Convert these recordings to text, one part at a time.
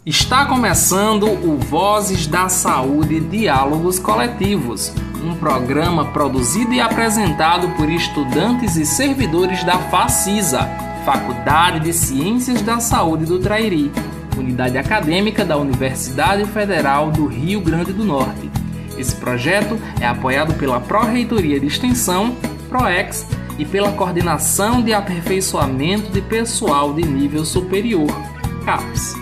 Está começando o Vozes da Saúde Diálogos Coletivos, um programa produzido e apresentado por estudantes e servidores da FACISA, Faculdade de Ciências da Saúde do Trairi, unidade acadêmica da Universidade Federal do Rio Grande do Norte. Esse projeto é apoiado pela Pró-Reitoria de Extensão, PROEX, e pela Coordenação de Aperfeiçoamento de Pessoal de Nível Superior, CAPES.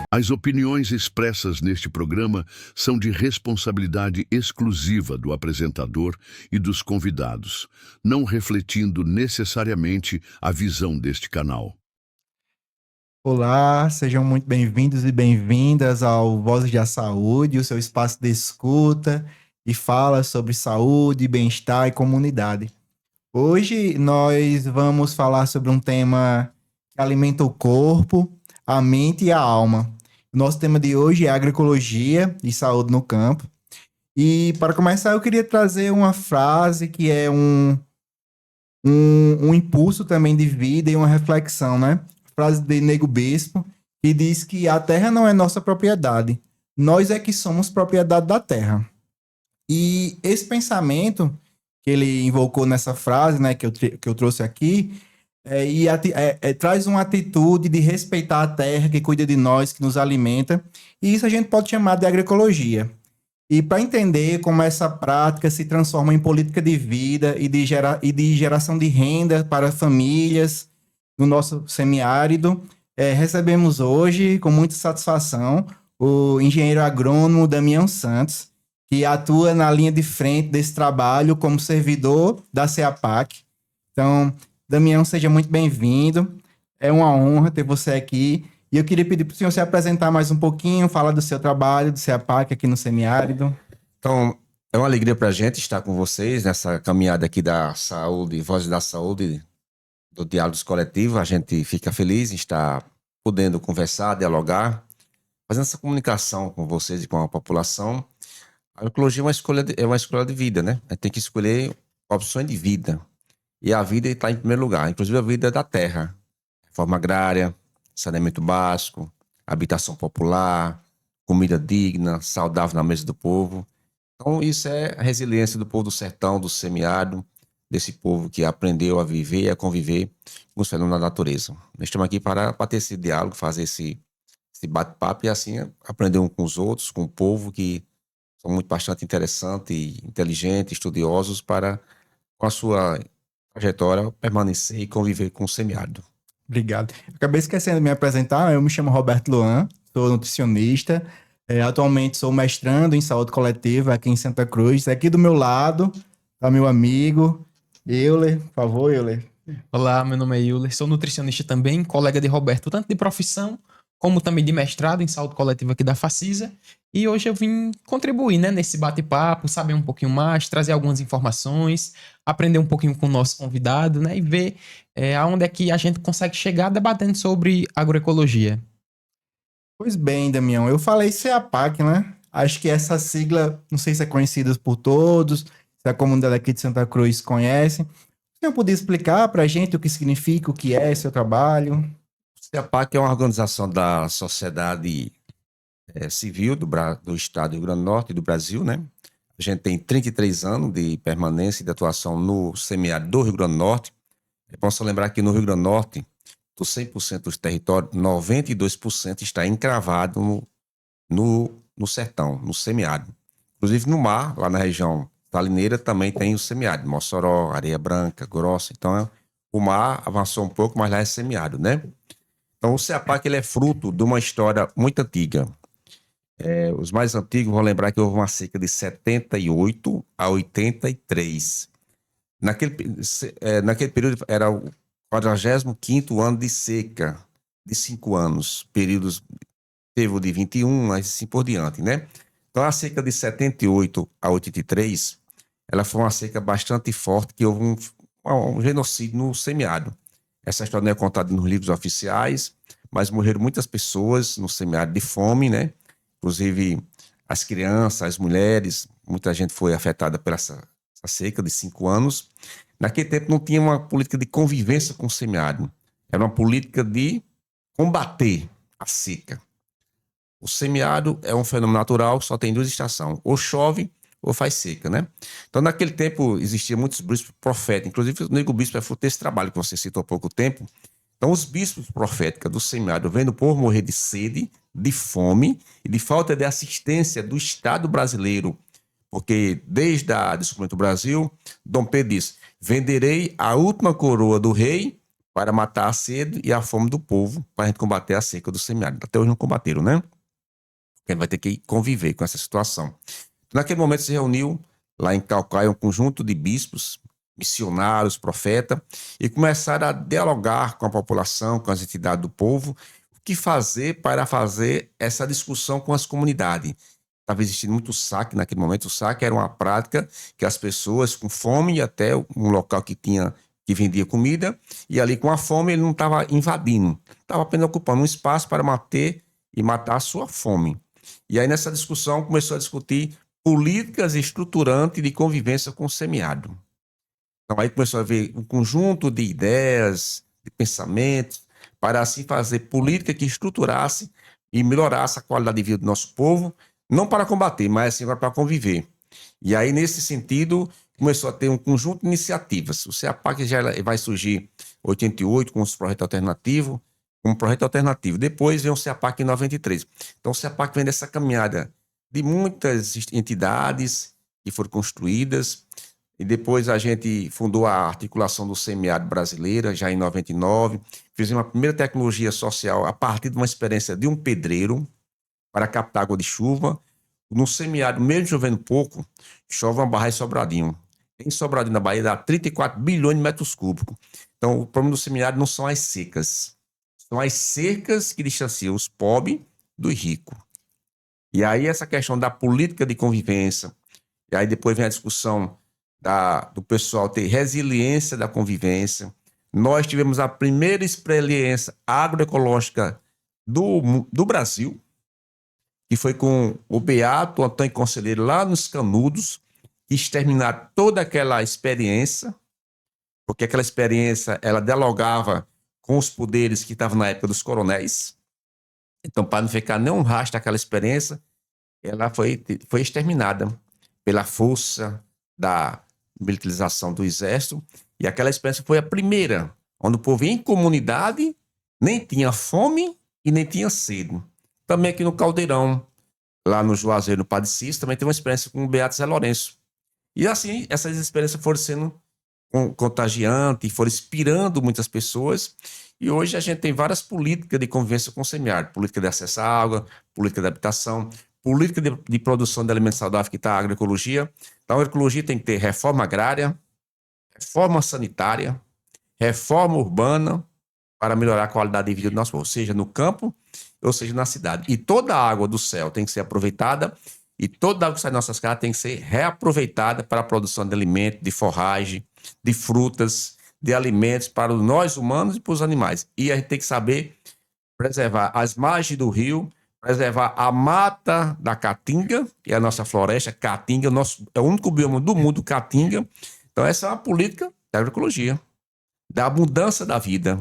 As opiniões expressas neste programa são de responsabilidade exclusiva do apresentador e dos convidados, não refletindo necessariamente a visão deste canal. Olá, sejam muito bem-vindos e bem-vindas ao Vozes da Saúde, o seu espaço de escuta e fala sobre saúde, bem-estar e comunidade. Hoje nós vamos falar sobre um tema que alimenta o corpo, a mente e a alma. O nosso tema de hoje é agroecologia e saúde no campo. E para começar, eu queria trazer uma frase que é um impulso também de vida e uma reflexão, né? Frase de Nego Bispo, que diz que a terra não é nossa propriedade, nós é que somos propriedade da terra. E esse pensamento que ele invocou nessa frase, né, que eu trouxe aqui, traz uma atitude de respeitar a terra que cuida de nós, que nos alimenta, e isso a gente pode chamar de agroecologia. E para entender como essa prática se transforma em política de vida e de geração de renda para famílias no nosso semiárido, recebemos hoje, com muita satisfação, o engenheiro agrônomo Damião Santos, que atua na linha de frente desse trabalho como servidor da CEAPAC. Então, Damião, seja muito bem-vindo. É uma honra ter você aqui. E eu queria pedir para o senhor se apresentar mais um pouquinho, falar do seu trabalho, do CEAPAC aqui no semiárido. Então, é uma alegria para a gente estar com vocês nessa caminhada aqui da saúde, Vozes da Saúde, do Diálogos Coletivos. A gente fica feliz em estar podendo conversar, dialogar, fazendo essa comunicação com vocês e com a população. A agroecologia é uma escolha de vida, né? A gente tem que escolher opções de vida. E a vida está em primeiro lugar, inclusive a vida da terra. Reforma agrária, saneamento básico, habitação popular, comida digna, saudável na mesa do povo. Então isso é a resiliência do povo do sertão, do semiárido, desse povo que aprendeu a viver e a conviver com os fenômenos da natureza. Nós estamos aqui para ter esse diálogo, fazer esse bate-papo e assim aprender uns com os outros, com o povo que são bastante interessantes, inteligentes, estudiosos para, com a sua trajetória, permanecer e conviver com o semiárido. Obrigado. Acabei esquecendo de me apresentar, eu me chamo Roberto Luan, sou nutricionista, atualmente sou mestrando em saúde coletiva aqui em Santa Cruz. Aqui do meu lado está meu amigo Euler, por favor, Euler. Olá, meu nome é Euler, sou nutricionista também, colega de Roberto, tanto de profissão como também de mestrado em saúde coletiva aqui da FACISA. E hoje eu vim contribuir, né, nesse bate-papo, saber um pouquinho mais, trazer algumas informações, aprender um pouquinho com o nosso convidado, né, e ver aonde é que a gente consegue chegar debatendo sobre agroecologia. Pois bem, Damião, eu falei CEAPAC, né? Acho que essa sigla, não sei se é conhecida por todos, se a comunidade aqui de Santa Cruz conhece. O senhor podia explicar para a gente o que significa, o que é seu trabalho? O CEAPAC é uma organização da sociedade civil do estado do Rio Grande do Norte e do Brasil, né? A gente tem 33 anos de permanência e de atuação no semiárido do Rio Grande do Norte. É bom só lembrar que no Rio Grande do Norte, dos 100% dos territórios, 92% está encravado no sertão, no semiárido. Inclusive no mar, lá na região salineira, também tem o semiárido, Mossoró, Areia Branca, Grossa. Então, o mar avançou um pouco, mas lá é semiárido, né? Então, o CEAPAC ele é fruto de uma história muito antiga. Os mais antigos vão lembrar que houve uma seca de 78 a 83. Naquele período era o 45º ano de seca, de 5 anos. Períodos teve o de 21, assim por diante, né? Então, a seca de 78 a 83, ela foi uma seca bastante forte, que houve um genocídio no semiárido. Essa história não é contada nos livros oficiais, mas morreram muitas pessoas no semiárido de fome, né? Inclusive as crianças, as mulheres, muita gente foi afetada por essa seca de 5 anos. Naquele tempo não tinha uma política de convivência com o semiárido. Era uma política de combater a seca. O semiárido é um fenômeno natural, só tem 2 estações, ou chove ou faz seca, né? Então, naquele tempo, existiam muitos bispos proféticos, inclusive o Nego Bispo é fruto desse trabalho que você citou há pouco tempo. Então, os bispos proféticos do semiárido, vendo o povo morrer de sede, de fome e de falta de assistência do Estado brasileiro, porque desde a descoberta do Brasil, Dom Pedro disse: venderei a última coroa do rei para matar a sede e a fome do povo, para a gente combater a seca do semiárido. Até hoje não combateram, né? Porque a gente vai ter que conviver com essa situação. Naquele momento se reuniu lá em Calcaia um conjunto de bispos, missionários, profetas, e começaram a dialogar com a população, com as entidades do povo, o que fazer para fazer essa discussão com as comunidades. Estava existindo muito saque naquele momento. O saque era uma prática que as pessoas com fome e até um local que vendia comida, e ali com a fome ele não estava invadindo, estava apenas ocupando um espaço para manter e matar a sua fome. E aí nessa discussão começou a discutir políticas estruturantes de convivência com o semiárido. Então aí começou a haver um conjunto de ideias, de pensamentos, para assim fazer política que estruturasse e melhorasse a qualidade de vida do nosso povo, não para combater, mas assim para conviver. E aí nesse sentido começou a ter um conjunto de iniciativas. O CEAPAC já vai surgir em 88 com os projetos alternativos, como projeto alternativo. Depois vem o CEAPAC em 93. Então o CEAPAC vem dessa caminhada de muitas entidades que foram construídas, e depois a gente fundou a articulação do semiárido brasileira, já em 99, fizemos uma primeira tecnologia social a partir de uma experiência de um pedreiro para captar água de chuva. No semiárido, mesmo chovendo pouco, chove uma barragem em Sobradinho. Em Sobradinho, na Bahia, dá 34 bilhões de metros cúbicos. Então, o problema do semiárido não são as secas, são as cercas que distanciam os pobres dos ricos. E aí essa questão da política de convivência, e aí depois vem a discussão do pessoal ter resiliência da convivência. Nós tivemos a primeira experiência agroecológica do Brasil, que foi com o Beato Antônio Conselheiro lá nos Canudos, que exterminaram toda aquela experiência, porque aquela experiência ela dialogava com os poderes que estavam na época dos coronéis. Então, para não ficar nenhum rastro daquela experiência, ela foi exterminada pela força da militarização do exército, e aquela experiência foi a primeira, onde o povo em comunidade nem tinha fome e nem tinha sede. Também aqui no Caldeirão, lá no Juazeiro, no Padre Cícero, também tem uma experiência com o Beato Zé Lourenço. E assim, essas experiências foram sendo contagiantes, foram inspirando muitas pessoas, e hoje a gente tem várias políticas de convivência com o semiárido, política de acesso à água, política de habitação, política de produção de alimentos saudáveis, que está a agroecologia. Então, a agroecologia tem que ter reforma agrária, reforma sanitária, reforma urbana, para melhorar a qualidade de vida do nosso povo, seja no campo ou seja na cidade. E toda a água do céu tem que ser aproveitada, e toda a água que sai das nossas casas tem que ser reaproveitada para a produção de alimentos, de forragem, de frutas, de alimentos para nós humanos e para os animais. E a gente tem que saber preservar as margens do rio, preservar a mata da Caatinga, que é a nossa floresta. Caatinga é o único bioma do mundo, Caatinga. Então essa é uma política da agroecologia, da abundância da vida.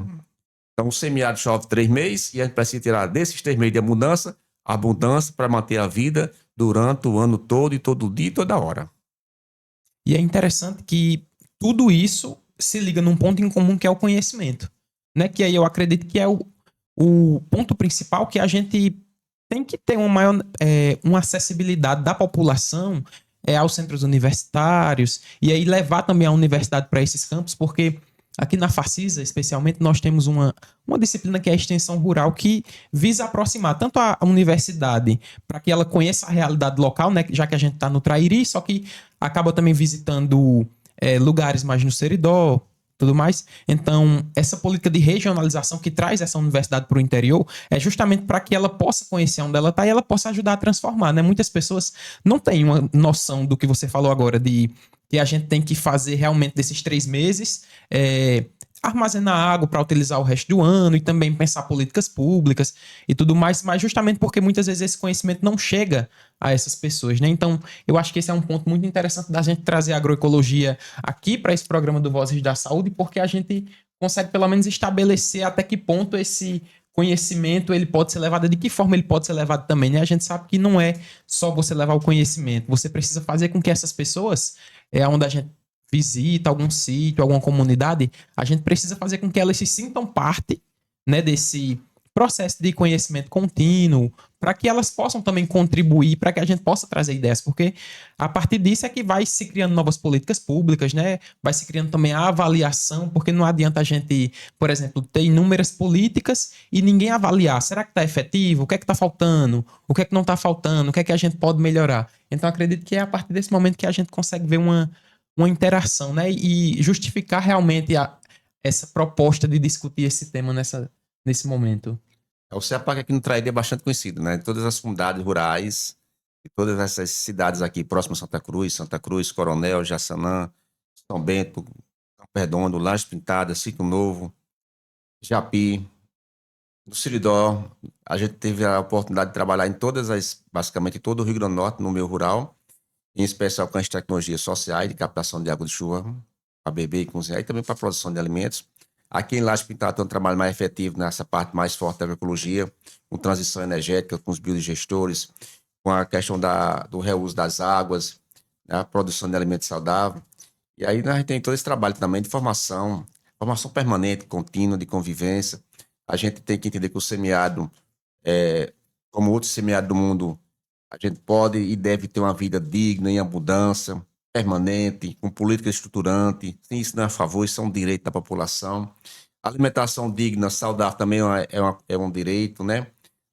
Então o semiárido chove 3 meses e a gente precisa tirar desses 3 meses de abundância para manter a vida durante o ano todo e todo dia e toda hora. E é interessante que tudo isso se liga num ponto em comum, que é o conhecimento, né? Que aí eu acredito que é o ponto principal, que a gente tem que ter uma acessibilidade da população aos centros universitários, e aí levar também a universidade para esses campos, porque aqui na Facisa, especialmente, nós temos uma disciplina que é a extensão rural, que visa aproximar tanto a universidade para que ela conheça a realidade local, né, já que a gente está no Trairi, só que acaba também visitando lugares mais no Seridó, tudo mais. Então, essa política de regionalização que traz essa universidade para o interior é justamente para que ela possa conhecer onde ela está e ela possa ajudar a transformar, né? Muitas pessoas não têm uma noção do que você falou agora, de que a gente tem que fazer realmente desses 3 meses, armazenar água para utilizar o resto do ano e também pensar políticas públicas e tudo mais, mas justamente porque muitas vezes esse conhecimento não chega a essas pessoas, né? Então, eu acho que esse é um ponto muito interessante da gente trazer a agroecologia aqui para esse programa do Vozes da Saúde, porque a gente consegue pelo menos estabelecer até que ponto esse conhecimento ele pode ser levado, de que forma ele pode ser levado também, né? A gente sabe que não é só você levar o conhecimento, você precisa fazer com que essas pessoas, onde a gente visita algum sítio, alguma comunidade, a gente precisa fazer com que elas se sintam parte, né, desse processo de conhecimento contínuo, para que elas possam também contribuir, para que a gente possa trazer ideias, porque a partir disso é que vai se criando novas políticas públicas, né? Vai se criando também a avaliação, porque não adianta a gente, por exemplo, ter inúmeras políticas e ninguém avaliar. Será que está efetivo? O que é que está faltando? O que é que não está faltando? O que é que a gente pode melhorar? Então, acredito que é a partir desse momento que a gente consegue ver uma interação, né? E justificar realmente essa proposta de discutir esse tema nesse momento. O CEPAC aqui no Traíra é bastante conhecido, né? Todas as comunidades rurais e todas essas cidades aqui próximas a Santa Cruz, Coronel, Jaçanã, São Bento, Campo Redondo, Lajes Pintadas, Sítio Novo, Japi, no Siridó. A gente teve a oportunidade de trabalhar basicamente todo o Rio Grande do Norte, no meio rural, em especial com as tecnologias sociais de captação de água de chuva, para beber e cozinhar, e também para a produção de alimentos. Aqui em Lajes Pintadas tem um trabalho mais efetivo nessa parte mais forte da agroecologia, com transição energética, com os biodigestores, com a questão do reuso das águas, né, a produção de alimentos saudáveis. E aí a gente tem todo esse trabalho também de formação permanente, contínua, de convivência. A gente tem que entender que o semiárido, como outros semiáridos do mundo, a gente pode e deve ter uma vida digna, em abundância, permanente, com política estruturante. Sim, isso não é a favor, isso é um direito da população. Alimentação digna, saudável também é um direito, né?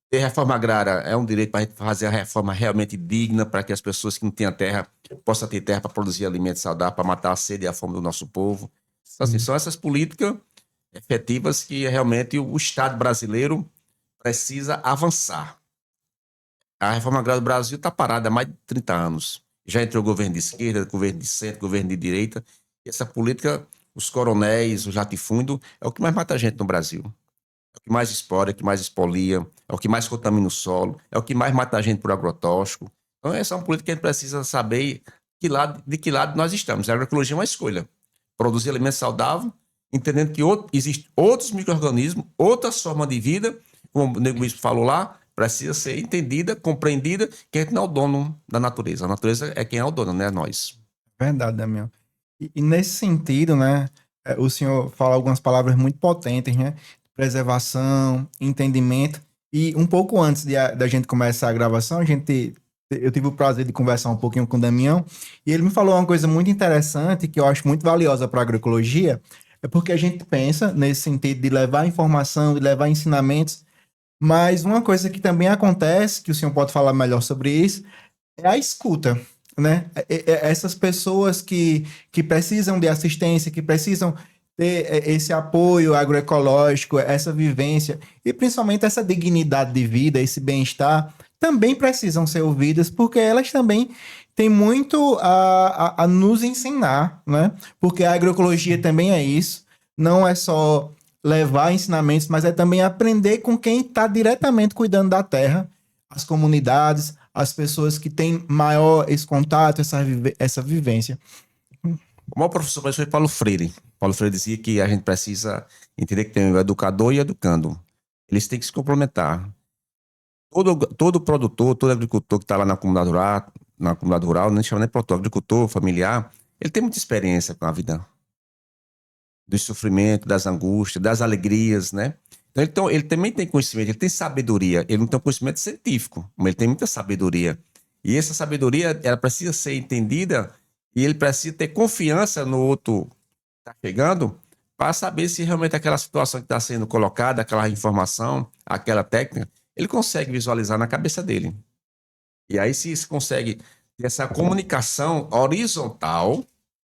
Ter reforma agrária é um direito para a gente fazer a reforma realmente digna, para que as pessoas que não têm terra possam ter terra para produzir alimentos saudáveis, para matar a sede e a fome do nosso povo. Então, assim, são essas políticas efetivas que realmente o Estado brasileiro precisa avançar. A reforma agrária do Brasil está parada há mais de 30 anos. Já entrou governo de esquerda, governo de centro, governo de direita. E essa política, os coronéis, os latifúndios, é o que mais mata a gente no Brasil. É o que mais explora, é o que mais expolia, é o que mais contamina o solo, é o que mais mata a gente por agrotóxico. Então, essa é uma política que a gente precisa saber de que lado nós estamos. A agroecologia é uma escolha. Produzir alimentos saudáveis, entendendo que existem outros micro-organismos, outras formas de vida, como o Nego Bispo falou lá, precisa ser entendida, compreendida, que a gente não é o dono da natureza. A natureza é quem é o dono, não é nós. Verdade, Damião. E nesse sentido, né, o senhor fala algumas palavras muito potentes, né? Preservação, entendimento. E um pouco antes da gente começar a gravação, eu tive o prazer de conversar um pouquinho com o Damião, e ele me falou uma coisa muito interessante, que eu acho muito valiosa para a agroecologia, é porque a gente pensa nesse sentido de levar informação, de levar ensinamentos, mas uma coisa que também acontece, que o senhor pode falar melhor sobre isso, é a escuta, né? Essas pessoas que precisam de assistência, que precisam ter esse apoio agroecológico, essa vivência, e principalmente essa dignidade de vida, esse bem-estar, também precisam ser ouvidas, porque elas também têm muito a nos ensinar, né? Porque a agroecologia também é isso, não é só levar ensinamentos, mas é também aprender com quem está diretamente cuidando da terra, as comunidades, as pessoas que têm maior esse contato, essa vivência. O maior professor foi Paulo Freire. Paulo Freire dizia que a gente precisa entender que tem o educador e o educando. Eles têm que se complementar. Todo produtor, todo agricultor que está lá na comunidade rural, não chama nem produtor, agricultor familiar, ele tem muita experiência com a vida, do sofrimento, das angústias, das alegrias, né? Então, ele também tem conhecimento, ele tem sabedoria. Ele não tem um conhecimento científico, mas ele tem muita sabedoria. E essa sabedoria, ela precisa ser entendida e ele precisa ter confiança no outro que está chegando para saber se realmente aquela situação que está sendo colocada, aquela informação, aquela técnica, ele consegue visualizar na cabeça dele. E aí, se isso consegue ter essa comunicação horizontal,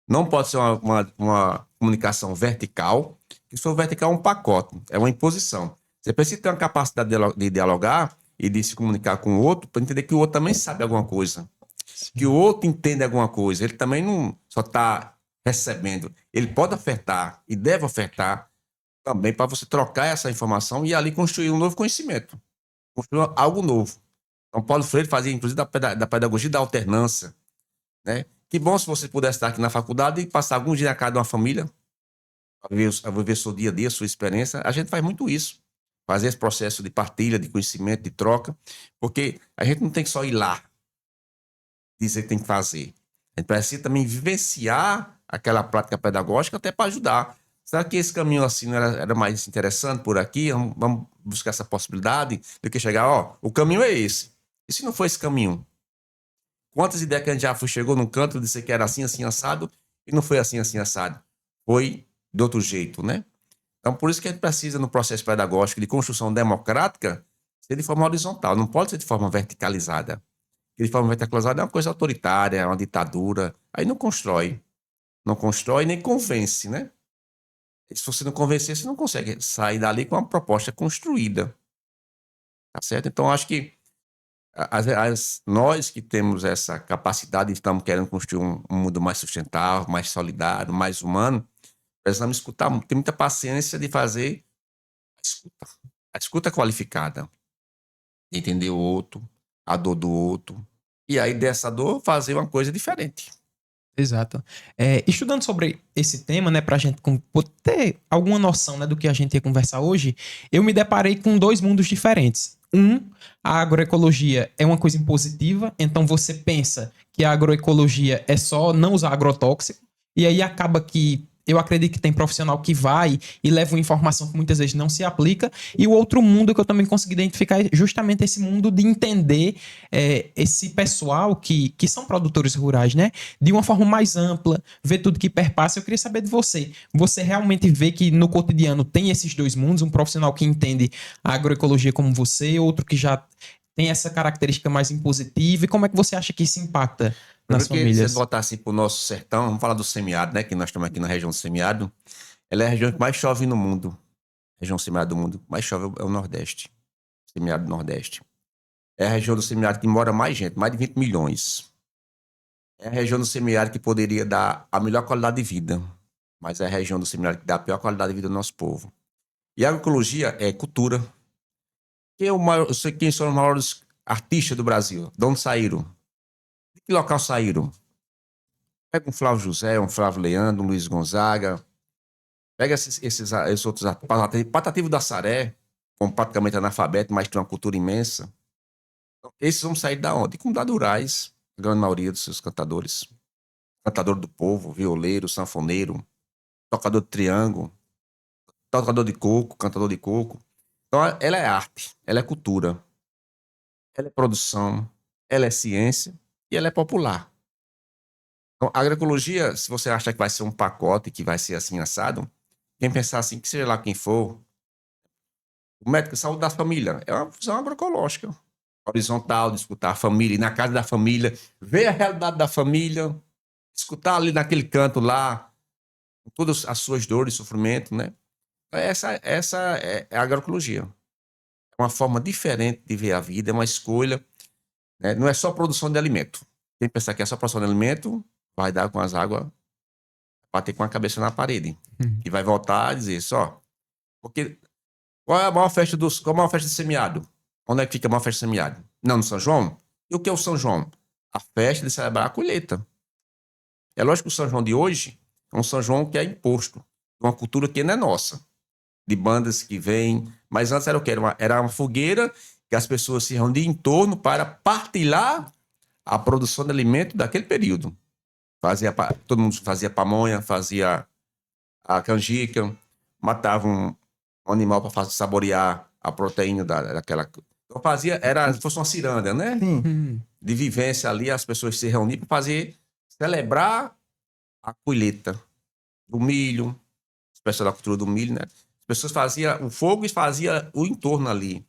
não pode ser uma comunicação vertical, que se for vertical é um pacote, é uma imposição. Você precisa ter uma capacidade de dialogar e de se comunicar com o outro para entender que o outro também sabe alguma coisa. Sim. Que o outro entende alguma coisa. Ele também não só está recebendo. Ele pode ofertar e deve ofertar também para você trocar essa informação e ali construir um novo conhecimento. Construir algo novo. Então, Paulo Freire fazia, inclusive, da pedagogia da alternância, né? Que bom se você pudesse estar aqui na faculdade e passar alguns dias na casa de uma família, a viver seu dia a dia, sua experiência. A gente faz muito isso. fazer esse processo de partilha, de conhecimento, de troca, porque a gente não tem que só ir lá dizer que tem que fazer. A gente precisa também vivenciar aquela prática pedagógica até para ajudar. Será que esse caminho assim não era mais interessante por aqui? Vamos buscar essa possibilidade do que chegar, ó, o caminho é esse. E se não for esse caminho? Quantas ideias que a gente já chegou num canto e disse que era assim, assim, assado, e não foi assim, assim, assado. Foi de outro jeito, né? Então, por isso que a gente precisa, no processo pedagógico de construção democrática, ser de forma horizontal, não pode ser de forma verticalizada. De forma verticalizada é uma coisa autoritária, é uma ditadura. Aí não constrói. Não constrói nem convence, né? E se você não convencer, você não consegue sair dali com uma proposta construída. Tá certo? Então, acho que nós que temos essa capacidade e estamos querendo construir um mundo mais sustentável, mais solidário, mais humano, precisamos escutar, ter muita paciência de fazer a escuta qualificada, de entender o outro, a dor do outro, e aí dessa dor fazer uma coisa diferente. Exato. Estudando sobre esse tema, né, pra gente ter alguma noção, né, do que a gente ia conversar hoje, eu me deparei com dois mundos diferentes. A agroecologia é uma coisa impositiva, então você pensa que a agroecologia é só não usar agrotóxico, e aí acaba que eu acredito que tem profissional que vai e leva uma informação que muitas vezes não se aplica. E o outro mundo que eu também consegui identificar é justamente esse mundo de entender esse pessoal que são produtores rurais, né? De uma forma mais ampla, ver tudo que perpassa. Eu queria saber de você. Você realmente vê que no cotidiano tem esses dois mundos? Um profissional que entende a agroecologia como você, outro que já tem essa característica mais impositiva. E como é que você acha que isso impacta nas famílias? Se você botar assim pro nosso sertão, vamos falar do semiárido, né? Que nós estamos aqui na região do semiárido. Ela é a região que mais chove no mundo. A região semiárido do mundo que mais chove é o Nordeste. Semiárido do Nordeste. É a região do semiárido que mora mais gente, mais de 20 milhões. É a região do semiárido que poderia dar a melhor qualidade de vida. Mas é a região do semiárido que dá a pior qualidade de vida do nosso povo. E a agroecologia é cultura. Quem são os maiores artistas do Brasil? De onde saíram? De que local saíram? Pega um Flávio José, um Flávio Leandro, um Luiz Gonzaga. Pega esses outros artistas. Patativo da Saré, com praticamente analfabeto, mas tem uma cultura imensa. Então, esses vão sair da onde? De comunidades rurais, a grande maioria dos seus cantadores. Cantador do povo, violeiro, sanfoneiro, tocador de triângulo, tocador de coco, cantador de coco. Então, ela é arte, ela é cultura, ela é produção, ela é ciência e ela é popular. Então, a agroecologia, se você achar que vai ser um pacote, que vai ser assim assado, quem pensar assim, que seja lá quem for, o médico de saúde da família é uma visão agroecológica, horizontal, de escutar a família, ir na casa da família, ver a realidade da família, escutar ali naquele canto lá, com todas as suas dores e sofrimento, né? Essa é a agroecologia. É uma forma diferente de ver a vida, é uma escolha, né? Não é só produção de alimento. Quem pensar que é só produção de alimento, vai dar com as águas, bater com a cabeça na parede. E vai voltar a dizer só. Porque qual é a maior festa do semiárido? Onde é que fica a maior festa do semiárido? Não, no São João? E o que é o São João? A festa de celebrar a colheita. É lógico que o São João de hoje é um São João que é imposto. Uma cultura que não é nossa. De bandas que vêm. Mas antes era o quê? Era uma fogueira que as pessoas se reuniam em torno para partilhar a produção de alimento daquele período. Todo mundo fazia pamonha, fazia a canjica, matava um animal para saborear a proteína daquela. Então era se fosse uma ciranda, né? Sim. De vivência ali, as pessoas se reuniam para celebrar a colheita do milho, especial da cultura do milho, né? As pessoas faziam o fogo e faziam o entorno ali.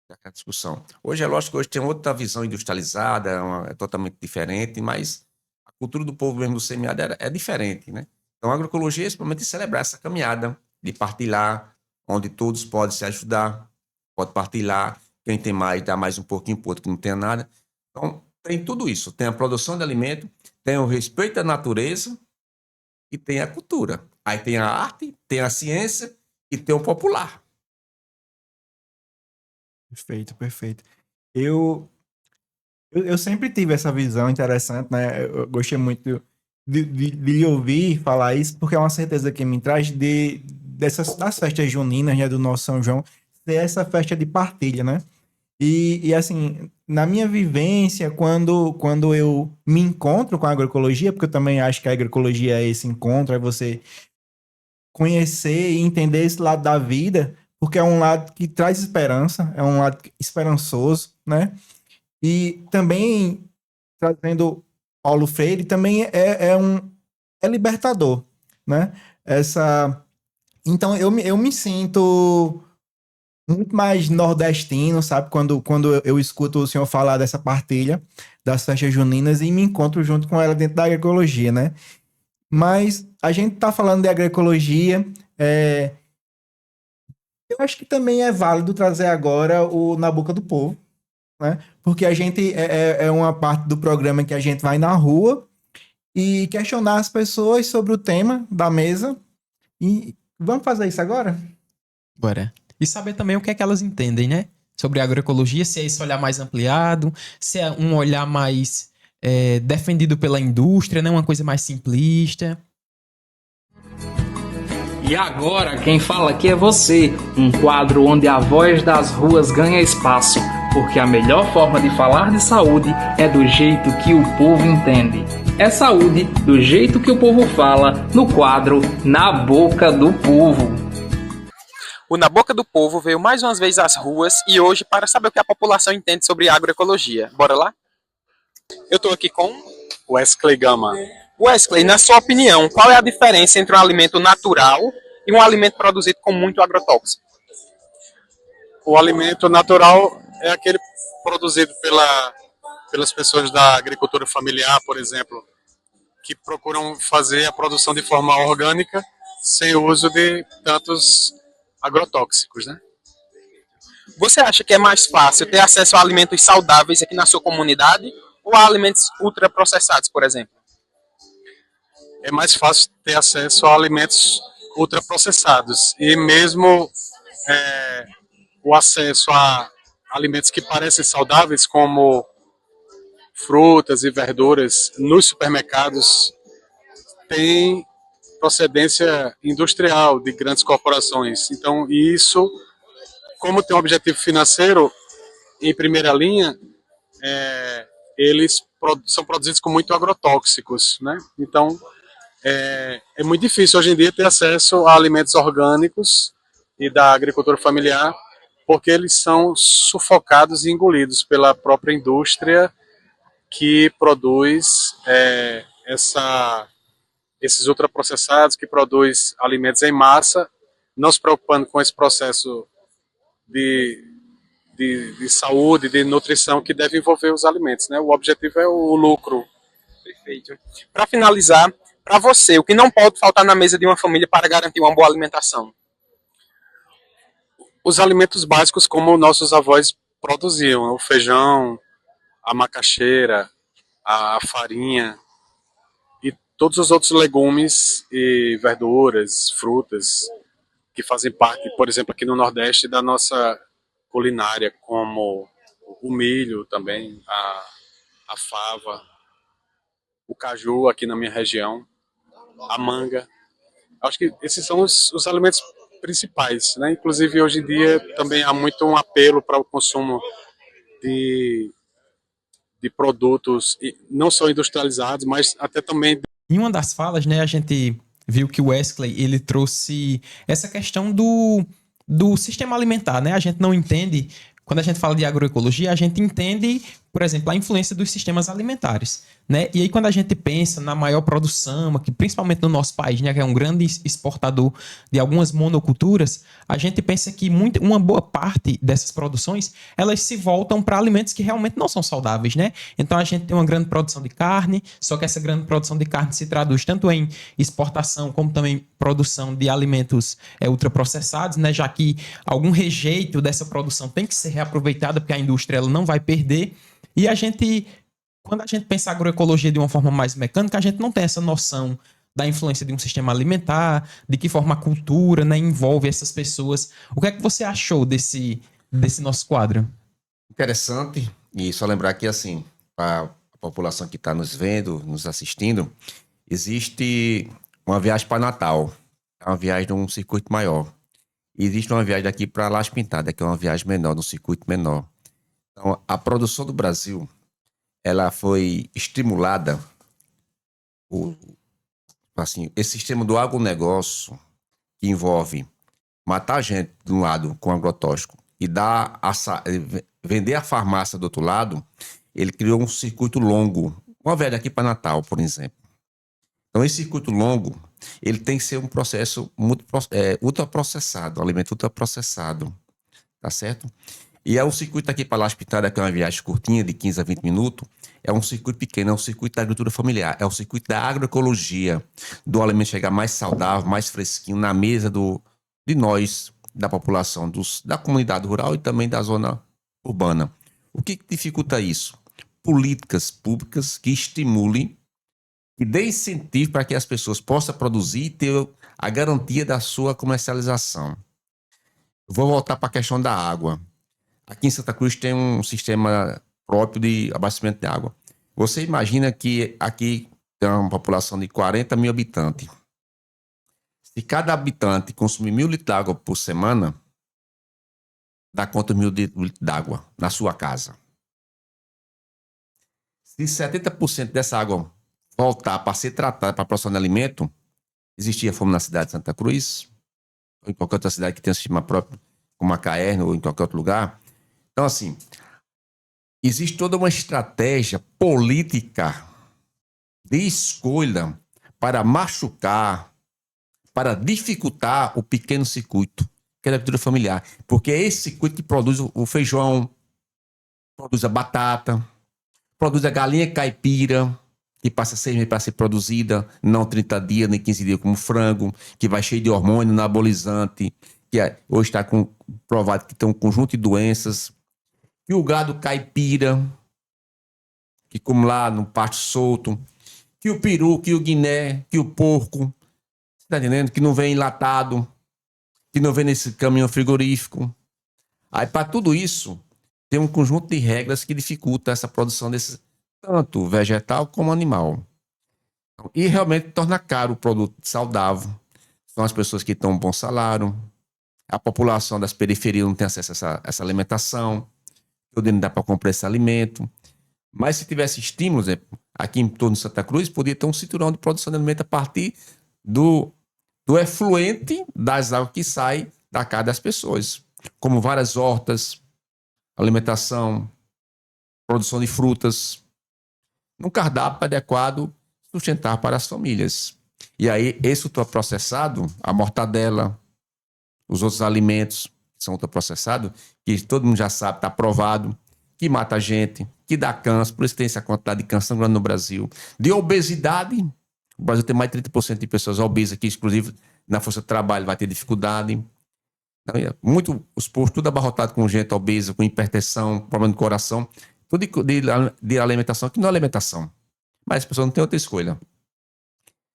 Daquela discussão. Hoje é lógico que hoje tem outra visão industrializada, é totalmente diferente, mas a cultura do povo mesmo do semiárido é diferente, né? Então a agroecologia é simplesmente celebrar essa caminhada, de partilhar, onde todos podem se ajudar, pode partilhar, quem tem mais dá mais um pouquinho pro outro que não tem nada. Então tem tudo isso, tem a produção de alimento, tem o respeito à natureza e tem a cultura. Aí tem a arte, tem a ciência e tem o popular. Perfeito, perfeito. Eu sempre tive essa visão interessante, né? Eu gostei muito de lhe ouvir falar isso, porque é uma certeza que me traz das festas juninas, né, do nosso São João, ser essa festa de partilha, né? E assim, na minha vivência, quando eu me encontro com a agroecologia, porque eu também acho que a agroecologia é esse encontro, é você conhecer e entender esse lado da vida, porque é um lado que traz esperança, é um lado esperançoso, né? E também, trazendo Paulo Freire, também é libertador, né? Então, eu me sinto muito mais nordestino, sabe? Quando eu escuto o senhor falar dessa partilha das festas juninas e me encontro junto com ela dentro da agroecologia, né? Mas a gente tá falando de agroecologia, eu acho que também é válido trazer agora o Na Boca do Povo, né? Porque a gente é uma parte do programa que a gente vai na rua e questionar as pessoas sobre o tema da mesa. E vamos fazer isso agora? Bora. E saber também o que é que elas entendem, né? Sobre a agroecologia, se é esse olhar mais ampliado, se é um olhar mais defendido pela indústria, né? Uma coisa mais simplista. E agora quem fala aqui é você, um quadro onde a voz das ruas ganha espaço, porque a melhor forma de falar de saúde é do jeito que o povo entende. É saúde do jeito que o povo fala, no quadro Na Boca do Povo. O Na Boca do Povo veio mais uma vez às ruas e hoje para saber o que a população entende sobre agroecologia. Bora lá? Eu estou aqui com Wesley Gama. Wesley. Na sua opinião, qual é a diferença entre um alimento natural e um alimento produzido com muito agrotóxico? O alimento natural é aquele produzido pelas pessoas da agricultura familiar, por exemplo, que procuram fazer a produção de forma orgânica, sem o uso de tantos agrotóxicos, né? Você acha que é mais fácil ter acesso a alimentos saudáveis aqui na sua comunidade ou a alimentos ultraprocessados, por exemplo? É mais fácil ter acesso a alimentos ultraprocessados e mesmo o acesso a alimentos que parecem saudáveis, como frutas e verduras, nos supermercados, tem procedência industrial de grandes corporações. Então, isso, como tem um objetivo financeiro em primeira linha, eles são produzidos com muito agrotóxicos, né? Então, é muito difícil hoje em dia ter acesso a alimentos orgânicos e da agricultura familiar, porque eles são sufocados e engolidos pela própria indústria que produz esses ultraprocessados, que produz alimentos em massa, não se preocupando com esse processo de saúde, de nutrição que deve envolver os alimentos, né? O objetivo é o lucro. Perfeito. Para finalizar, para você, o que não pode faltar na mesa de uma família para garantir uma boa alimentação? Os alimentos básicos como nossos avós produziam, o feijão, a macaxeira, a farinha e todos os outros legumes e verduras, frutas que fazem parte, por exemplo, aqui no Nordeste, da nossa culinária, como o milho também, a fava, o caju aqui na minha região, a manga. Acho que esses são os alimentos principais, né? Inclusive, hoje em dia, também há muito um apelo para o consumo de produtos, não só industrializados, mas até também... Em uma das falas, né, a gente viu que o Wesley, ele trouxe essa questão do sistema alimentar, né? A gente não entende, quando a gente fala de agroecologia, a gente entende, por exemplo, a influência dos sistemas alimentares, né? E aí quando a gente pensa na maior produção, aqui, principalmente no nosso país, né, que é um grande exportador de algumas monoculturas, a gente pensa que uma boa parte dessas produções, elas se voltam para alimentos que realmente não são saudáveis, né? Então a gente tem uma grande produção de carne, só que essa grande produção de carne se traduz tanto em exportação como também produção de alimentos ultraprocessados, né? Já que algum rejeito dessa produção tem que ser reaproveitada, porque a indústria ela não vai perder. E quando a gente pensa agroecologia de uma forma mais mecânica, a gente não tem essa noção da influência de um sistema alimentar, de que forma a cultura, né, envolve essas pessoas. O que é que você achou desse nosso quadro? Interessante. E só lembrar que, assim, a população que está nos vendo, nos assistindo, existe uma viagem para Natal. é uma viagem de um circuito maior. E existe uma viagem daqui para Las Pintadas, que é uma viagem menor, num circuito menor. Então, a produção do Brasil, ela foi estimulada, assim, esse sistema do agronegócio, que envolve matar gente de um lado com agrotóxico e vender a farmácia do outro lado, ele criou um circuito longo. Uma viagem aqui para Natal, por exemplo. Então, esse circuito longo, ele tem que ser um processo ultraprocessado, um alimento ultraprocessado, tá certo? E é um circuito aqui para Las Pitadas, que é uma viagem curtinha, de 15 a 20 minutos, é um circuito pequeno, é um circuito da agricultura familiar, é um circuito da agroecologia, do alimento chegar mais saudável, mais fresquinho na mesa de nós, da população, da comunidade rural e também da zona urbana. O que dificulta isso? Políticas públicas que estimulem e dê incentivo para que as pessoas possam produzir e ter a garantia da sua comercialização. Vou voltar para a questão da água. Aqui em Santa Cruz tem um sistema próprio de abastecimento de água. Você imagina que aqui tem uma população de 40 mil habitantes. Se cada habitante consumir 1.000 litros de água por semana, dá quantos 1.000 litros d'água na sua casa? Se 70% dessa água voltar para ser tratada para a produção de alimento, existia fome na cidade de Santa Cruz, ou em qualquer outra cidade que tenha um sistema próprio, como Macaé ou em qualquer outro lugar. Então, assim, existe toda uma estratégia política de escolha para machucar, para dificultar o pequeno circuito, que é a agricultura familiar. Porque é esse circuito que produz o feijão, produz a batata, produz a galinha caipira, que passa 6 meses para ser produzida, não 30 dias, nem 15 dias como frango, que vai cheio de hormônio, anabolizante, que hoje está provado que tem um conjunto de doenças. E o gado caipira, que come lá no pasto solto, que o peru, que o guiné, que o porco, você está entendendo? Que não vem enlatado, que não vem nesse caminhão frigorífico. Aí, para tudo isso, tem um conjunto de regras que dificulta essa produção desse, tanto vegetal como animal. E realmente torna caro o produto saudável. São as pessoas que têm um bom salário, a população das periferias não tem acesso a essa alimentação, poder não dá para comprar esse alimento. Mas se tivesse estímulos, aqui em torno de Santa Cruz, poderia ter um cinturão de produção de alimento a partir do efluente das águas que sai da casa das pessoas, como várias hortas, alimentação, produção de frutas, num cardápio adequado, sustentar para as famílias. E aí, esse ultraprocessado, a mortadela, os outros alimentos que são ultraprocessados, que todo mundo já sabe, está provado, que mata a gente, que dá câncer, por isso tem essa quantidade de câncer tão grande no Brasil. De obesidade, o Brasil tem mais de 30% de pessoas obesas aqui, inclusive na força de trabalho vai ter dificuldade. Os postos tudo abarrotado com gente obesa, com hipertensão, problema de coração, tudo de alimentação, que não é alimentação. Mas as pessoas não têm outra escolha.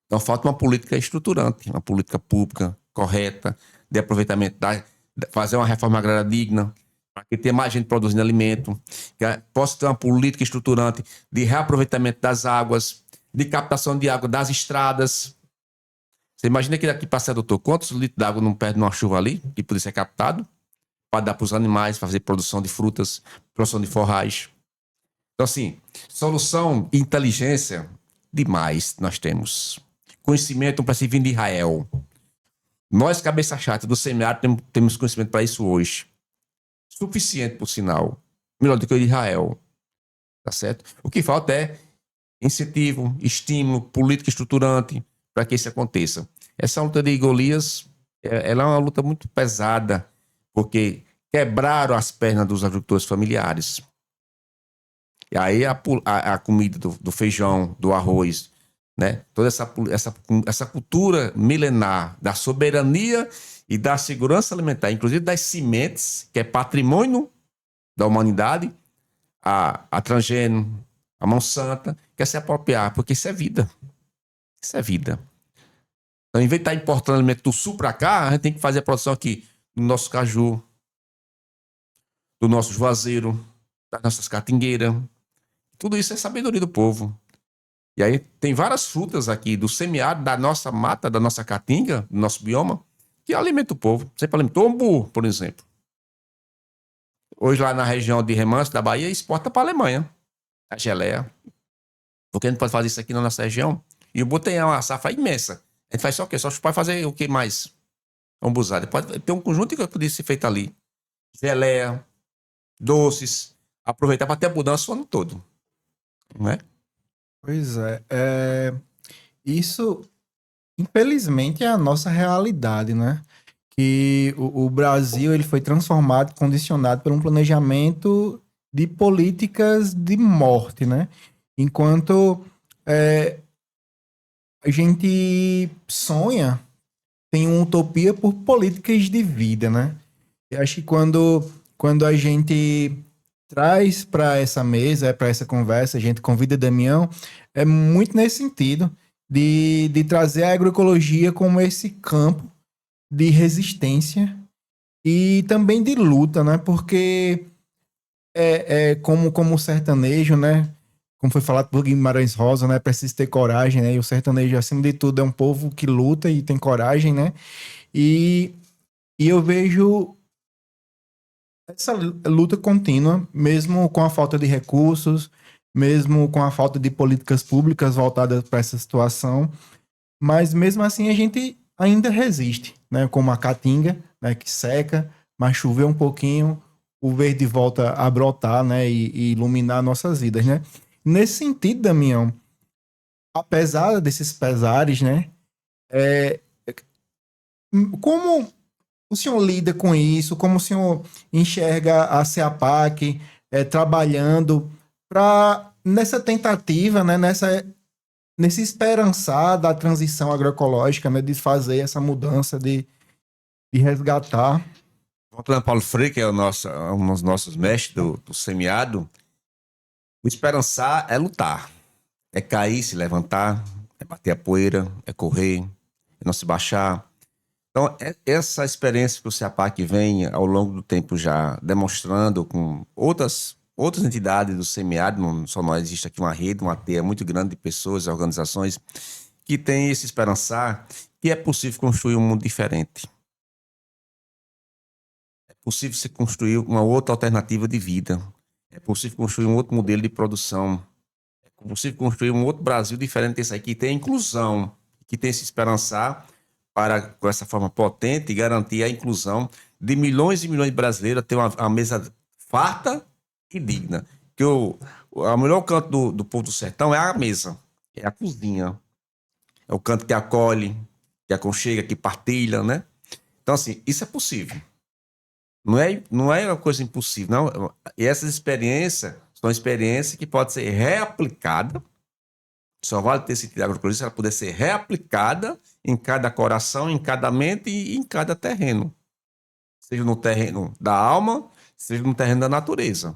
Então falta uma política estruturante, uma política pública correta, de aproveitamento, fazer uma reforma agrária digna, para que tenha mais gente produzindo alimento, que possa ter uma política estruturante de reaproveitamento das águas, de captação de água das estradas. Você imagina que daqui para Serra Doutor, quantos litros de água não perde numa chuva ali, que poderia ser captado, para dar para os animais, para fazer produção de frutas, produção de forragem. Então, assim, solução e inteligência, demais nós temos. Conhecimento para se vir de Israel. Nós, cabeça chata do semiárido, temos conhecimento para isso hoje. Suficiente, por sinal. Melhor do que o de Israel. Tá certo? O que falta é incentivo, estímulo, política estruturante para que isso aconteça. Essa luta de Golias, ela é uma luta muito pesada, porque quebraram as pernas dos agricultores familiares. E aí a comida do feijão, do arroz, né? Toda essa cultura milenar da soberania e da segurança alimentar, inclusive das sementes, que é patrimônio da humanidade, a transgênio, a Monsanto, quer se apropriar, porque isso é vida. Isso é vida. Então, em vez de estar importando alimento do sul para cá, a gente tem que fazer a produção aqui do nosso caju, do nosso juazeiro, das nossas catingueiras. Tudo isso é sabedoria do povo. E aí tem várias frutas aqui do semiárido, da nossa mata, da nossa caatinga, do nosso bioma, que alimenta o povo. Sempre alimentou umbu, por exemplo. Hoje lá na região de Remanso, da Bahia, exporta para a Alemanha a geleia. Porque a gente pode fazer isso aqui na nossa região. E o umbu tem uma safra imensa. A gente faz só o quê? Só pode fazer o que mais? Umbuzada. Pode ter um conjunto que poderia ser feito ali. Geleia, doces, aproveitar para ter abundância o ano todo. Não é? Pois é. Isso, infelizmente, é a nossa realidade, né? Que o Brasil ele foi transformado, condicionado por um planejamento de políticas de morte, né? Enquanto a gente sonha, tem uma utopia por políticas de vida, né? Eu acho que quando a gente traz para essa mesa, para essa conversa, a gente convida Damião, é muito nesse sentido de trazer a agroecologia como esse campo de resistência e também de luta, né? Porque como o sertanejo, né? Como foi falado por Guimarães Rosa, né? Precisa ter coragem, né? E o sertanejo, acima de tudo, é um povo que luta e tem coragem, né? E eu vejo essa luta contínua, mesmo com a falta de recursos, mesmo com a falta de políticas públicas voltadas para essa situação, mas mesmo assim a gente ainda resiste, né? Como a caatinga, né? Que seca, mas chover um pouquinho, o verde volta a brotar, né? E iluminar nossas vidas, né? Nesse sentido, Damião, apesar desses pesares, né? Como o senhor lida com isso? Como o senhor enxerga a CEAPAC trabalhando nessa tentativa, né, nesse esperançar da transição agroecológica, né, de fazer essa mudança, de resgatar? Voltando a Paulo Freire, que é um dos nossos mestres do semiárido, o esperançar é lutar, é cair, se levantar, é bater a poeira, é correr, é não se baixar. Então, essa experiência que o CEAPAC vem ao longo do tempo já demonstrando com outras entidades do semiárido, não só nós, existe aqui uma rede, uma teia muito grande de pessoas, organizações que têm esse esperançar que é possível construir um mundo diferente. É possível se construir uma outra alternativa de vida. É possível construir um outro modelo de produção. É possível construir um outro Brasil diferente desse aí, que tem inclusão, que tem esse esperançar para, com essa forma potente, garantir a inclusão de milhões e milhões de brasileiros, ter uma mesa farta e digna. Que o melhor canto do povo do sertão é a mesa, é a cozinha. É o canto que acolhe, que aconchega, que partilha, né? Então, assim, isso é possível. Não é uma coisa impossível, não. E essas experiências são experiências que podem ser reaplicadas. Só vale ter sentido agroecologia se ela puder ser reaplicada em cada coração, em cada mente e em cada terreno. Seja no terreno da alma, seja no terreno da natureza.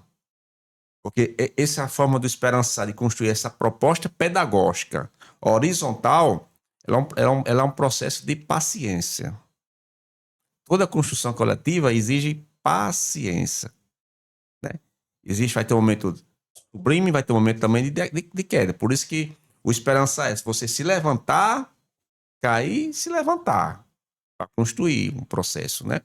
Porque essa é a forma do esperançar, de construir essa proposta pedagógica horizontal, ela é um processo de paciência. Toda construção coletiva exige paciência, né? Vai ter um momento sublime, vai ter um momento também de queda. Por isso que o esperançar é você se levantar, cair, se levantar, para construir um processo, né?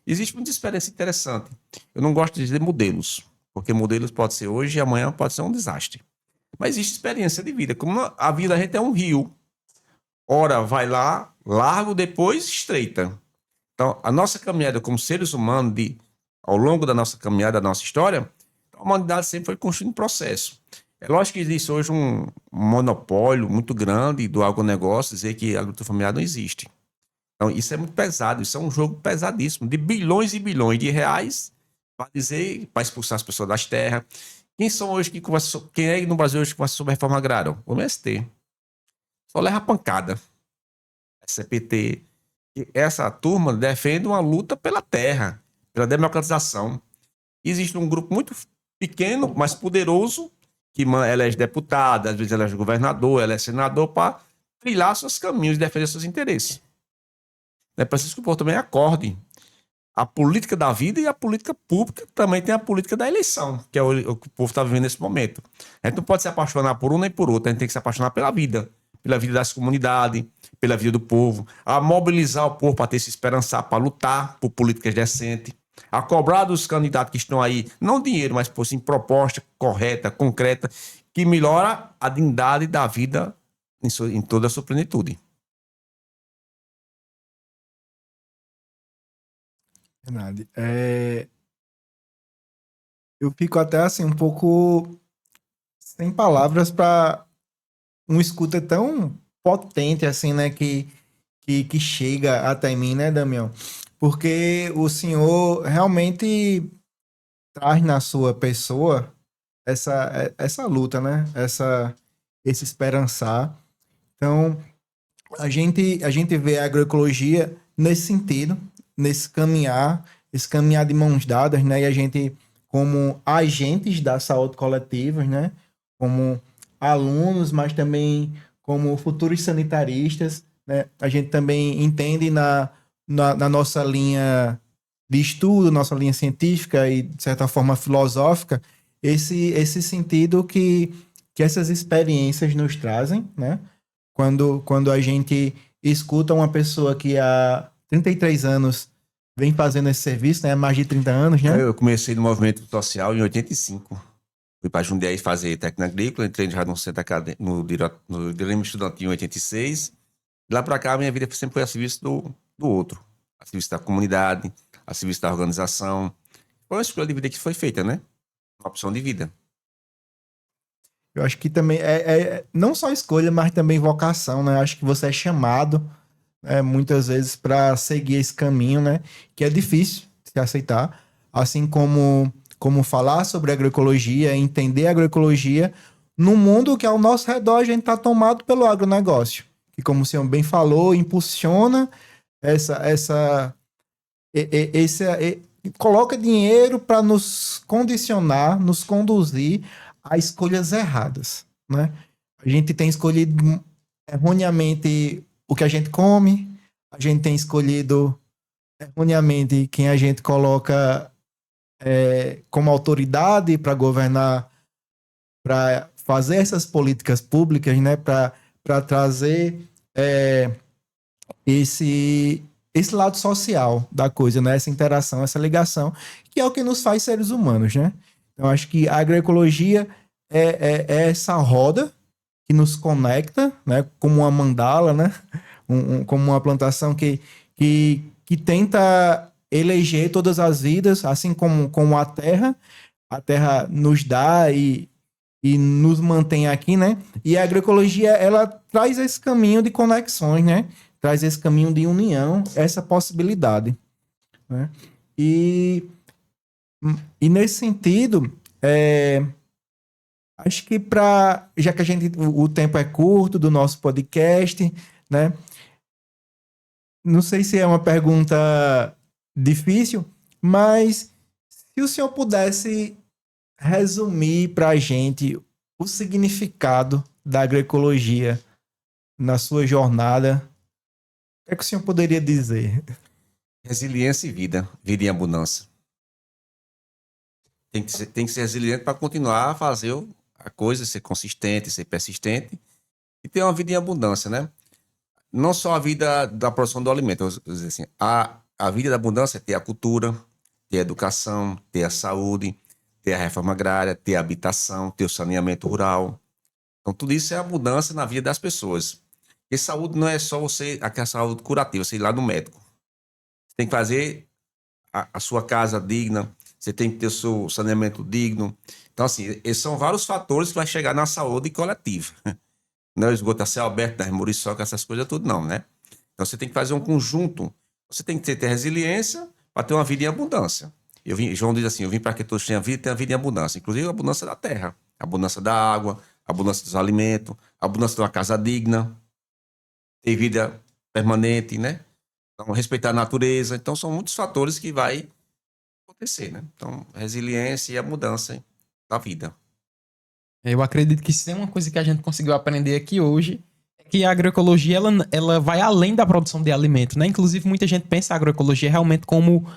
Existe muita experiência interessante. Eu não gosto de dizer modelos, porque modelos pode ser hoje e amanhã pode ser um desastre. Mas existe experiência de vida. Como a vida da gente é um rio. Ora vai lá, largo, depois estreita. Então, a nossa caminhada como seres humanos, ao longo da nossa caminhada, da nossa história, a humanidade sempre foi construindo um processo. É lógico que existe hoje um monopólio muito grande do agronegócio, dizer que a agricultura familiar não existe. Então, isso é muito pesado, isso é um jogo pesadíssimo, de bilhões e bilhões de reais, para expulsar as pessoas das terras. Quem é no Brasil hoje que conversa sobre a reforma agrária? O MST. Só leva pancada. SPT. Essa turma defende uma luta pela terra, pela democratização. Existe um grupo muito pequeno, mas poderoso, que elege deputado, às vezes elege governador, elege senador, para trilhar seus caminhos e defender seus interesses. É preciso que o povo também acorde. a política da vida e a política pública também tem a política da eleição, que é o que o povo está vivendo nesse momento. A gente não pode se apaixonar por um nem por outro, a gente tem que se apaixonar pela vida das comunidades, pela vida do povo, a mobilizar o povo para ter se esperançar, para lutar por políticas decentes, a cobrar dos candidatos que estão aí, não dinheiro, mas por sim proposta correta, concreta, que melhora a dignidade da vida em toda a sua plenitude. Verdade. Eu fico até assim um pouco sem palavras para um escuta tão potente assim, né, que chega até mim, né, Damião? Porque o senhor realmente traz na sua pessoa essa luta, né? Esse esperançar. Então, a gente vê a agroecologia nesse sentido, esse caminhar de mãos dadas, né? E a gente, como agentes da saúde coletiva, né? Como alunos, mas também como futuros sanitaristas, né? A gente também entende na nossa linha de estudo, nossa linha científica e, de certa forma, filosófica, esse sentido que essas experiências nos trazem, né? Quando a gente escuta uma pessoa que há 33 anos vem fazendo esse serviço, né? Mais de 30 anos, né? Eu comecei no movimento social em 85. Fui para Jundiaí fazer técnica agrícola, entrei já no centro acadêmico, no Direma Estudantil em 86. De lá para cá, minha vida sempre foi a serviço do outro. A serviço da comunidade, a serviço da organização. Foi uma escolha de vida que foi feita, né? Uma opção de vida. Eu acho que também não só escolha, mas também vocação, né? Eu acho que você é chamado, muitas vezes, para seguir esse caminho, né? Que é difícil de se aceitar. Assim como falar sobre agroecologia, entender a agroecologia num mundo que ao nosso redor a gente está tomado pelo agronegócio. Que, como o senhor bem falou, impulsiona coloca dinheiro para nos condicionar, nos conduzir a escolhas erradas, né? A gente tem escolhido erroneamente o que a gente come, a gente tem escolhido erroneamente quem a gente coloca como autoridade para governar, para fazer essas políticas públicas, né? Para trazer esse lado social da coisa, né? Essa interação, essa ligação, que é o que nos faz seres humanos, né? Então, acho que a agroecologia é essa roda que nos conecta, né? Como uma mandala, né? Como uma plantação que tenta eleger todas as vidas, assim como a terra nos dá e nos mantém aqui, né? E a agroecologia, ela traz esse caminho de conexões, né? Traz esse caminho de união, essa possibilidade, né? E nesse sentido, acho que já que o tempo é curto do nosso podcast, né? Não sei se é uma pergunta difícil, mas se o senhor pudesse resumir para a gente o significado da agroecologia na sua jornada, o que é que o senhor poderia dizer? Resiliência e vida em abundância. Tem que ser resiliente para continuar a fazer a coisa, ser consistente, ser persistente e ter uma vida em abundância, né? Não só a vida da produção do alimento, eu vou dizer assim, a vida da abundância é ter a cultura, ter a educação, ter a saúde, ter a reforma agrária, ter a habitação, ter o saneamento rural. Então, tudo isso é abundância na vida das pessoas. E saúde não é só aquela saúde curativa, você ir lá no médico. Você tem que fazer a sua casa digna, você tem que ter o seu saneamento digno. Então, assim, esses são vários fatores que vai chegar na saúde coletiva. Não é o esgoto a céu aberto, nas muriçoca, essas coisas tudo não, né? Então, você tem que fazer um conjunto. Você tem que ter resiliência para ter uma vida em abundância. João diz assim, eu vim para que todos tenham vida e tenham vida em abundância. Inclusive a abundância da terra, a abundância da água, a abundância dos alimentos, a abundância de uma casa digna, ter vida permanente, né? Então, respeitar a natureza. Então, são muitos fatores que vai acontecer, né? Então, resiliência e a mudança da vida. Eu acredito que se tem uma coisa que a gente conseguiu aprender aqui hoje, é que a agroecologia ela vai além da produção de alimento, né? Inclusive, muita gente pensa a agroecologia realmente como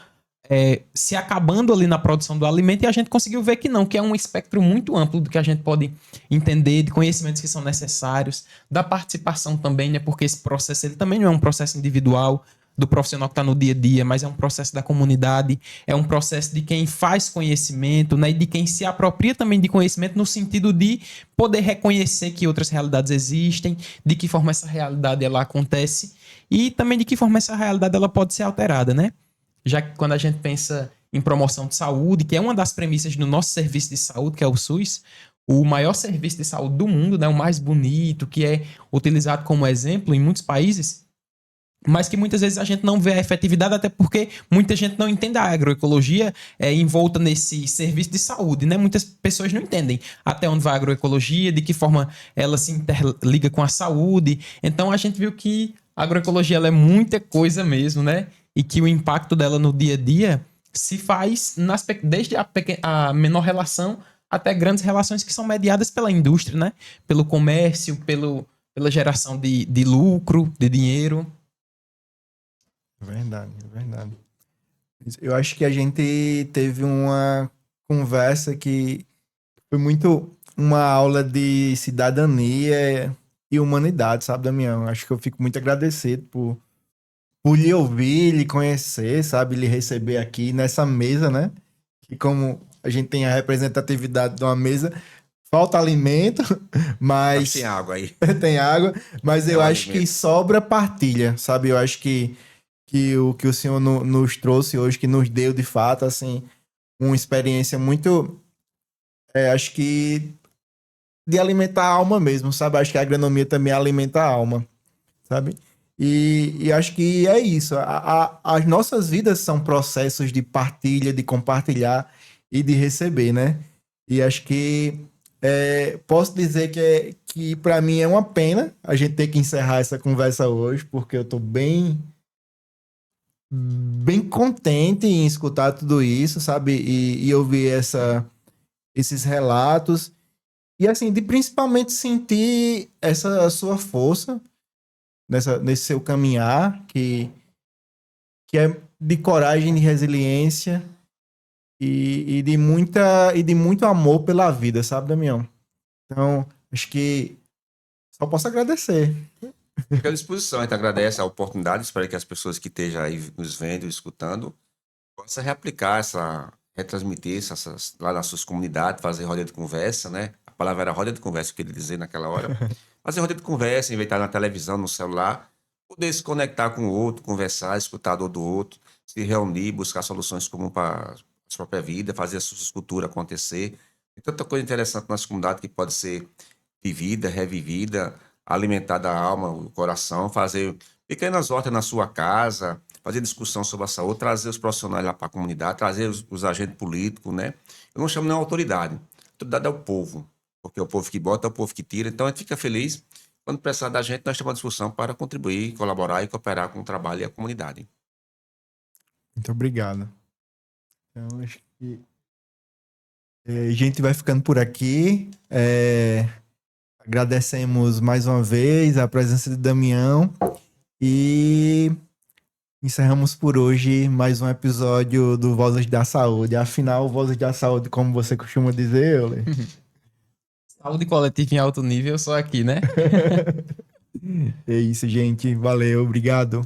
se acabando ali na produção do alimento, e a gente conseguiu ver que não, que é um espectro muito amplo do que a gente pode entender, de conhecimentos que são necessários, da participação também, né? Porque esse processo ele também não é um processo individual do profissional que está no dia a dia, mas é um processo da comunidade, é um processo de quem faz conhecimento, né? E de quem se apropria também de conhecimento no sentido de poder reconhecer que outras realidades existem, de que forma essa realidade ela acontece e também de que forma essa realidade ela pode ser alterada, né? Já que quando a gente pensa em promoção de saúde, que é uma das premissas do nosso serviço de saúde, que é o SUS, o maior serviço de saúde do mundo, né, o mais bonito, que é utilizado como exemplo em muitos países, mas que muitas vezes a gente não vê a efetividade, até porque muita gente não entende a agroecologia envolta nesse serviço de saúde, né? Muitas pessoas não entendem até onde vai a agroecologia, de que forma ela se interliga com a saúde. Então a gente viu que a agroecologia ela é muita coisa mesmo, né? E que o impacto dela no dia a dia se faz desde a menor relação até grandes relações que são mediadas pela indústria, né? Pelo comércio, pela geração de lucro, de dinheiro. Verdade, é verdade. Eu acho que a gente teve uma conversa que foi muito uma aula de cidadania e humanidade, sabe, Damião? Acho que eu fico muito agradecido por lhe ouvir, lhe conhecer, sabe, lhe receber aqui nessa mesa, né? Que como a gente tem a representatividade de uma mesa, falta alimento, mas Tem água aí. tem água, mas Tem eu um acho que alimento. sobra partilha, sabe? Eu acho que o que o senhor nos trouxe hoje, que nos deu de fato, assim, uma experiência muito, acho que de alimentar a alma mesmo, sabe? Acho que a agronomia também alimenta a alma, sabe? E acho que é isso. As nossas vidas são processos de partilha, de compartilhar e de receber, né? E acho que posso dizer que para mim é uma pena a gente ter que encerrar essa conversa hoje, porque eu tô bem contente em escutar tudo isso, sabe? E ouvir esses relatos. E assim, de principalmente sentir essa sua força nesse seu caminhar, que é de coragem, de resiliência e de muito amor pela vida, sabe, Damião? Então, acho que só posso agradecer. Fica à disposição, a gente agradece a oportunidade, espero que as pessoas que estejam aí nos vendo, escutando, possam reaplicar retransmitir lá nas suas comunidades, fazer roda de conversa, né? A palavra era roda de conversa, que eu queria dizer naquela hora. Fazer roda de conversa, em vez de estar na televisão, no celular, poder se conectar com o outro, conversar, escutar a dor do outro, se reunir, buscar soluções comuns para a sua própria vida, fazer a sua escultura acontecer. Tem tanta coisa interessante na nossa comunidade que pode ser vivida, revivida, alimentar a alma, o coração, fazer pequenas hortas na sua casa, fazer discussão sobre a saúde, trazer os profissionais lá para a comunidade, trazer os agentes políticos, né? Eu não chamo nem autoridade. A autoridade é o povo, porque é o povo que bota, é o povo que tira. Então a gente fica feliz. Quando precisar da gente, nós estamos à disposição para contribuir, colaborar e cooperar com o trabalho e a comunidade. Muito obrigado. Então, acho que a gente vai ficando por aqui. Agradecemos mais uma vez a presença de Damião e encerramos por hoje mais um episódio do Vozes da Saúde. Afinal, Vozes da Saúde, como você costuma dizer, Euler? Saúde coletiva em alto nível, só aqui, né? É isso, gente. Valeu, obrigado.